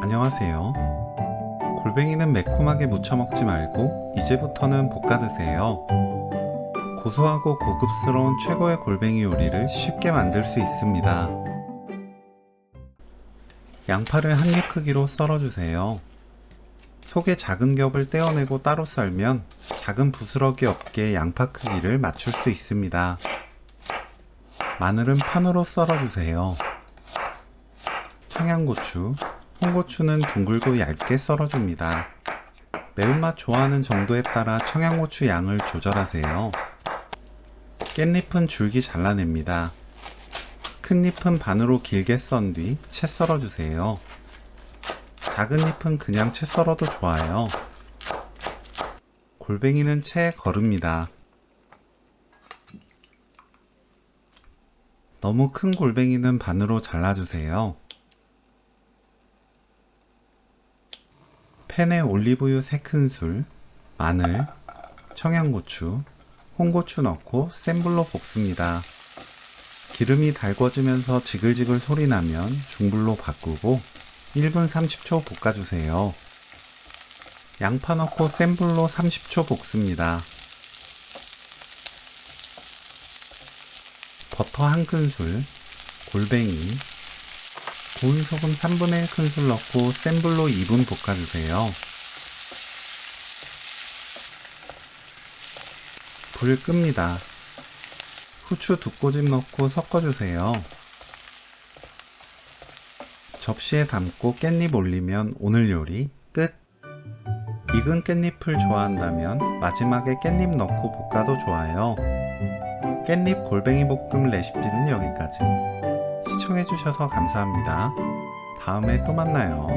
안녕하세요. 골뱅이는 매콤하게 무쳐 먹지 말고 이제부터는 볶아 드세요. 고소하고 고급스러운 최고의 골뱅이 요리를 쉽게 만들 수 있습니다. 양파를 한 입 크기로 썰어주세요. 속에 작은 겹을 떼어내고 따로 썰면 작은 부스러기 없게 양파 크기를 맞출 수 있습니다. 마늘은 판으로 썰어주세요. 청양고추, 홍고추는 둥글고 얇게 썰어줍니다. 매운맛 좋아하는 정도에 따라 청양고추 양을 조절하세요. 깻잎은 줄기 잘라냅니다. 큰 잎은 반으로 길게 썬 뒤 채 썰어주세요. 작은 잎은 그냥 채 썰어도 좋아요. 골뱅이는 채에 거릅니다. 너무 큰 골뱅이는 반으로 잘라주세요. 팬에 올리브유 3큰술, 마늘, 청양고추, 홍고추 넣고 센 불로 볶습니다. 기름이 달궈지면서 지글지글 소리 나면 중불로 바꾸고 1분 30초 볶아주세요. 양파 넣고 센 불로 30초 볶습니다. 버터 1큰술, 골뱅이, 구운 소금 3분의 1큰술 넣고 센 불로 2분 볶아주세요. 불 끕니다. 후추 2꼬집 넣고 섞어주세요. 접시에 담고 깻잎 올리면 오늘 요리 끝! 익은 깻잎을 좋아한다면 마지막에 깻잎 넣고 볶아도 좋아요. 깻잎 골뱅이 볶음 레시피는 여기까지. 시청해주셔서 감사합니다. 다음에 또 만나요.